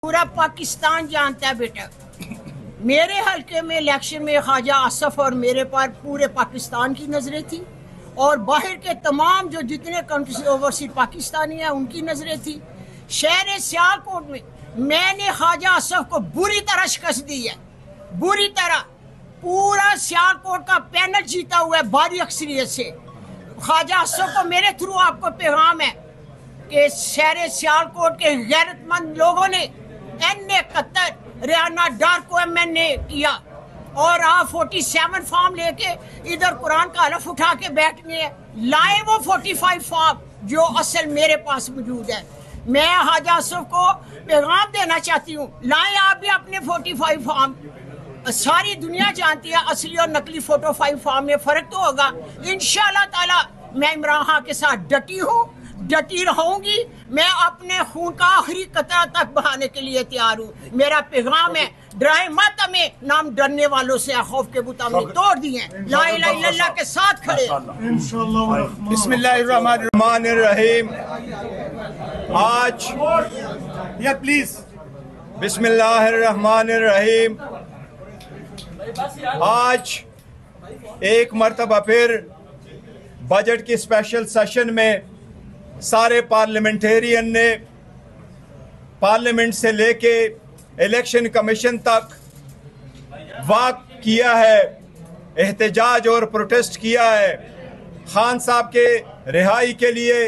پورا پاکستان جانتا ہے بیٹا، میرے حلقے میں الیکشن میں خواجہ آصف اور میرے پر پورے پاکستان کی نظریں تھی، اور باہر کے تمام جو جتنے کنٹری اوورسیز پاکستانی ہیں ان کی نظریں تھی۔ شہر سیالکوٹ میں نے خواجہ آصف کو بری طرح شکست دی ہے، بری طرح۔ پورا سیالکوٹ کا پینل جیتا ہوا ہے بھاری اکثریت سے۔ خواجہ آصف کو میرے تھرو آپ کو پیغام ہے کہ شہر سیالکوٹ کے غیرت مند لوگوں نے N71 ریانہ ڈار کو MN کیا، اور آپ 47 فارم لے کے ادھر قرآن کا حلف اٹھا کے بیٹھ گئے ہیں۔ لائیں وہ 45 فارم جو اصل میرے پاس موجود ہے۔ میں خواجہ آصف کو پیغام دینا چاہتی ہوں، لائیں آپ بھی اپنے 45 فارم۔ ساری دنیا جانتی ہے اصلی اور نقلی 45 فارم میں فرق تو ہوگا۔ انشاءاللہ تعالی میں عمران خان کے ساتھ ڈٹی ہوں، ڈٹی رہوں گی۔ میں اپنے خون کا آخری قطرہ تک بہانے کے لیے تیار ہوں۔ میرا پیغام ہے، ڈرائے مت ہمیں، نام ڈرنے والوں سے خوف کے بت ہم نے توڑ دیے ہیں، لا الہ الا اللہ کے ساتھ کھڑے۔ بسم اللہ الرحمن الرحیم۔ آج پلیز بسم اللہ الرحمن الرحیم۔ آج ایک مرتبہ پھر بجٹ کی اسپیشل سیشن میں سارے پارلیمنٹیرین نے پارلیمنٹ سے لے کے الیکشن کمیشن تک واک کیا ہے، احتجاج اور پروٹیسٹ کیا ہے خان صاحب کے رہائی کے لیے،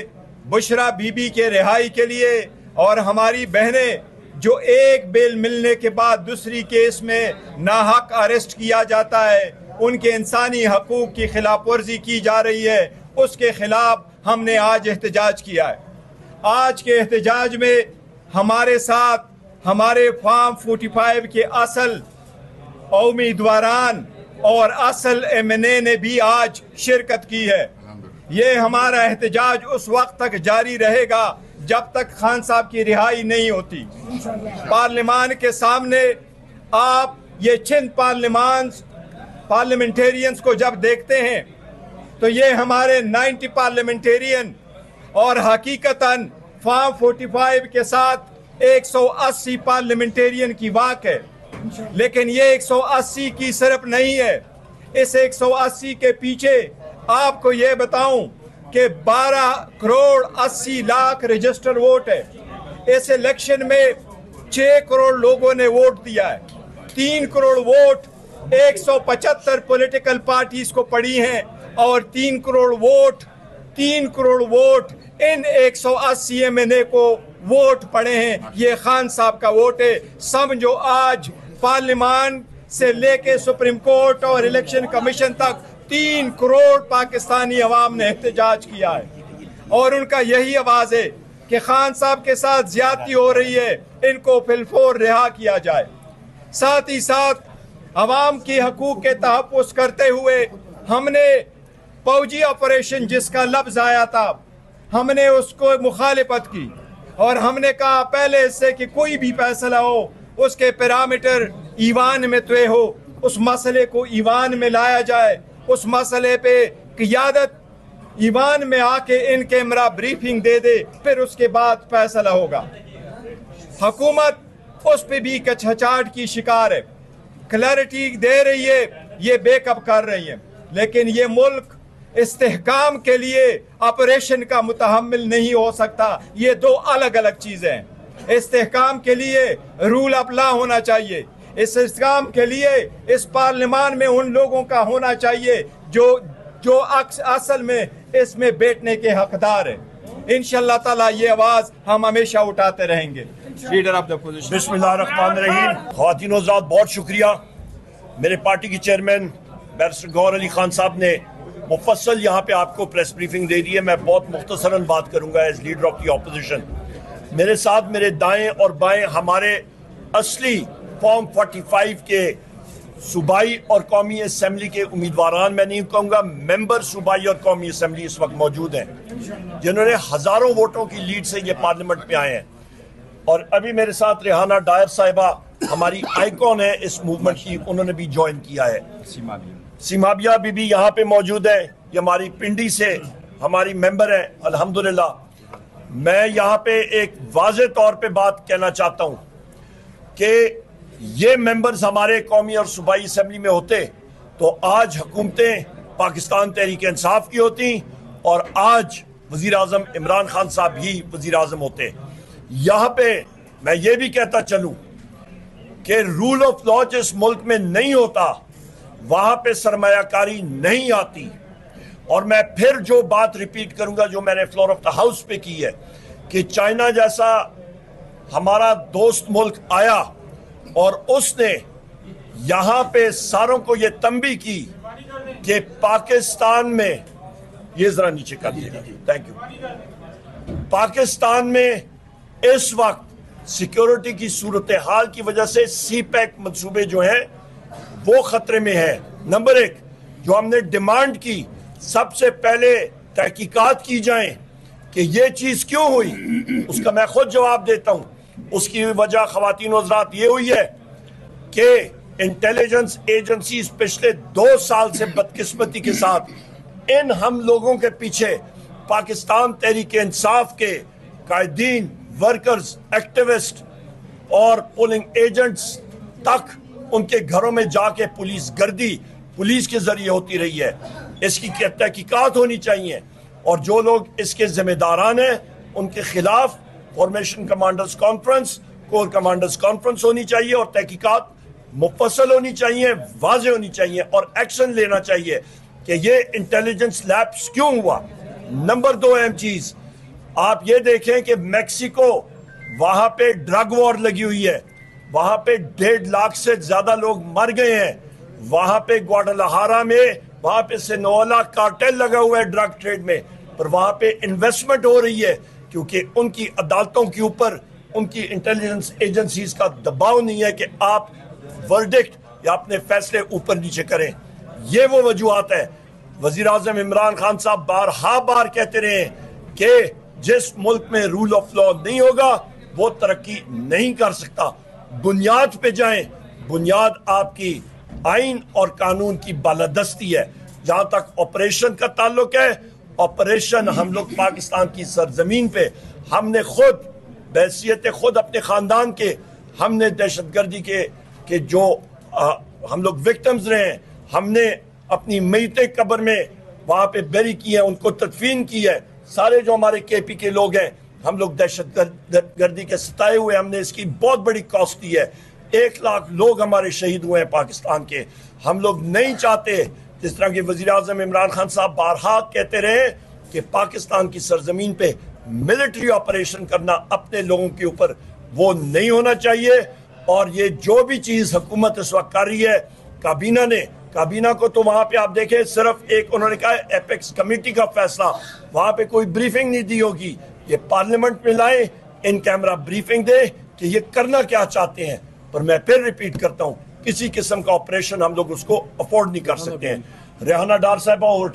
بشرا بی بی کے رہائی کے لیے، اور ہماری بہنیں جو ایک بیل ملنے کے بعد دوسری کیس میں ناحق اریسٹ کیا جاتا ہے، ان کے انسانی حقوق کی خلاف ورزی کی جا رہی ہے، اس کے خلاف ہم نے آج احتجاج کیا ہے۔ آج کے احتجاج میں ہمارے ساتھ ہمارے فارم 45 کے اصل امیدواران اور اصل MNA نے بھی آج شرکت کی ہے۔ یہ ہمارا احتجاج اس وقت تک جاری رہے گا جب تک خان صاحب کی رہائی نہیں ہوتی۔ پارلیمان کے سامنے آپ یہ چند پارلیمنٹیرینز کو جب دیکھتے ہیں تو یہ ہمارے 90 پارلیمنٹیرین اور حقیقتاً فارم 45 کے ساتھ 180 پارلیمنٹیرین کی واک ہے، لیکن یہ 180 کی صرف نہیں ہے۔ اس 180 کے پیچھے آپ کو یہ بتاؤں کہ 12 کروڑ 80 لاکھ رجسٹر ووٹ ہے۔ اس الیکشن میں 6 کروڑ لوگوں نے ووٹ دیا ہے۔ 3 کروڑ ووٹ 175 پولیٹیکل پارٹیز کو پڑی ہیں، اور 3 کروڑ ووٹ ان 180 MNA کو ووٹ پڑے ہیں۔ یہ خان صاحب کا ووٹ ہے۔ سمجھو آج پارلیمان سے لے کے سپریم کورٹ اور الیکشن کمیشن تک 3 کروڑ پاکستانی عوام نے احتجاج کیا ہے، اور ان کا یہی آواز ہے کہ خان صاحب کے ساتھ زیادتی ہو رہی ہے، ان کو فی الفور رہا کیا جائے۔ ساتھ ہی ساتھ عوام کی حقوق کے تحفظ کرتے ہوئے ہم نے فوجی آپریشن جس کا لفظ آیا تھا، ہم نے اس کو مخالفت کی، اور ہم نے کہا پہلے اس سے کہ کوئی بھی فیصلہ ہو اس کے پیرامیٹر ایوان میں طے ہو، اس مسئلے کو ایوان میں لایا جائے، اس مسئلے پہ قیادت ایوان میں آ کے ان کیمرہ بریفنگ دے دے، پھر اس کے بعد فیصلہ ہوگا۔ حکومت اس پہ بھی کچھچاہٹ کی شکار ہے، کلیئرٹی دے رہی ہے، یہ بیک اپ کر رہی ہے، لیکن یہ ملک استحکام کے لیے آپریشن کا متحمل نہیں ہو سکتا۔ یہ دو الگ الگ چیزیں ہیں۔ استحکام کے لیے رول آف لا ہونا چاہیے، استحکام کے لیے اس پارلیمان میں ان لوگوں کا ہونا چاہیے جو اصل میں اس میں بیٹھنے کے حقدار ہیں۔ انشاءاللہ تعالیٰ یہ آواز ہم ہمیشہ اٹھاتے رہیں گے۔ Leader of the opposition. بسم اللہ الرحمن الرحیم۔ خواتین و حضرات، بہت شکریہ۔ میرے پارٹی کے چیئرمین بیرسٹر گوہر علی خان صاحب نے مفصل یہاں پہ آپ کو پریس بریفنگ دے دی ہے۔ میں بہت مختصراً بات کروں گا as leader of the opposition. میرے ساتھ میرے دائیں اور بائیں ہمارے اصلی فارم 45 کے صوبائی اور قومی اسمبلی کے امیدواران، میں نہیں کہوں گا ممبر صوبائی اور قومی اسمبلی، اس وقت موجود ہیں، جنہوں نے ہزاروں ووٹوں کی لیڈ سے یہ پارلیمنٹ پہ آئے ہیں۔ اور ابھی میرے ساتھ ریحانہ ڈائر صاحبہ ہماری آئیکن ہے اس موومنٹ کی، انہوں نے بھی جوائن کیا ہے۔ سیمابیا بی بی یہاں پہ موجود ہے، یہ ہماری پنڈی سے ہماری ممبر ہیں الحمدللہ۔ میں یہاں پہ ایک واضح طور پہ بات کہنا چاہتا ہوں کہ یہ ممبرز ہمارے قومی اور صوبائی اسمبلی میں ہوتے تو آج حکومتیں پاکستان تحریک انصاف کی ہوتی اور آج وزیر اعظم عمران خان صاحب ہی وزیر اعظم ہوتے. یہاں پہ میں یہ بھی کہتا چلوں کہ رول آف لا جس ملک میں نہیں ہوتا وہاں پہ سرمایہ کاری نہیں آتی. اور میں پھر جو بات ریپیٹ کروں گا جو میں نے فلور آف دا ہاؤس پہ کی ہے کہ چائنا جیسا ہمارا دوست ملک آیا اور اس نے یہاں پہ ساروں کو یہ تنبیہ کی کہ پاکستان میں یہ ذرا نیچے کر دیجیے. Thank you. پاکستان میں اس وقت سیکیورٹی کی صورتحال کی وجہ سے سی پیک منصوبے جو ہیں وہ خطرے میں ہیں. نمبر ایک جو ہم نے ڈیمانڈ کی سب سے پہلے تحقیقات کی جائیں کہ یہ چیز کیوں ہوئی. اس کا میں خود جواب دیتا ہوں. اس کی وجہ خواتین و حضرات یہ ہوئی ہے کہ انٹیلیجنس ایجنسیز پچھلے 2 سال سے بدقسمتی کے ساتھ ان ہم لوگوں کے پیچھے پاکستان تحریک انصاف کے قائدین، ورکرز، ایکٹیوسٹ اور پولنگ ایجنٹس تک ان کے گھروں میں جا کے پولیس گردی پولیس کے ذریعے ہوتی رہی ہے. اس کی تحقیقات ہونی چاہیے اور جو لوگ اس کے ذمہ داران ہیں ان کے خلاف formation commanders conference, corps commanders conference ہونی چاہیے اور تحقیقات مفصل ہونی چاہیے، واضح ہونی چاہیے اور ایکشن لینا چاہیے کہ یہ انٹیلیجنس لیپس کیوں ہوا. نمبر 2 اہم چیز آپ یہ دیکھیں کہ میکسیکو وہاں پہ ڈرگ وار لگی ہوئی ہے. وہاں پہ 1.5 لاکھ سے زیادہ لوگ مر گئے ہیں. وہاں پہ گواڈالہارا میں وہاں پہ سینولا کارٹل لگا ہوا ہے ڈرگ ٹریڈ میں. پر وہاں پہ انویسٹمنٹ ہو رہی ہے کیونکہ ان کی عدالتوں کے اوپر ان کی انٹیلیجنس ایجنسیز کا دباؤ نہیں ہے کہ آپ ورڈکٹ یا اپنے فیصلے اوپر نیچے کریں. یہ وہ وجوہات ہے. وزیر اعظم عمران خان صاحب بار کہتے رہے ہیں کہ جس ملک میں رول آف لا نہیں ہوگا وہ ترقی نہیں کر سکتا. بنیاد پہ جائیں. بنیاد آپ کی آئین اور قانون کی بالادستی ہے. جہاں تک آپریشن کا تعلق ہے، آپریشن ہم لوگ پاکستان کی سرزمین پہ ہم نے خود بحیثیت خود اپنے خاندان کے ہم نے دہشت گردی کے جو ہم لو وکٹمز رہے ہیں ہم نے اپنی میتیں قبر میں وہاں پہ بری کی ہیں، ان کو تدفین کی ہے. سارے جو ہمارے کے پی کے لوگ ہیں ہم لوگ دہشت گردی کے ستائے ہوئے ہم نے اس کی بہت بڑی کاسٹ دی ہے. 1 لاکھ لوگ ہمارے شہید ہوئے ہیں پاکستان کے. ہم لوگ نہیں چاہتے جس طرح کہ وزیر اعظم عمران خان صاحب بارہا کہتے رہے کہ پاکستان کی سرزمین پہ ملٹری آپریشن کرنا اپنے لوگوں کے اوپر وہ نہیں ہونا چاہیے. اور یہ جو بھی چیز حکومت اس وقت کر رہی ہے کابینہ کو تو وہاں پہ آپ دیکھیں صرف ایک انہوں نے کہا ایپیکس کمیٹی کا فیصلہ، وہاں پہ کوئی بریفنگ نہیں دی ہوگی. یہ پارلیمنٹ میں لائیں ان کیمرہ بریفنگ دے کہ یہ کرنا کیا چاہتے ہیں. پر میں پھر ریپیٹ کرتا ہوں کسی قسم کا آپریشن ہم لوگ اس کو افورڈ نہیں کر سکتے ہیں. ریحانہ ڈار صاحبہ اور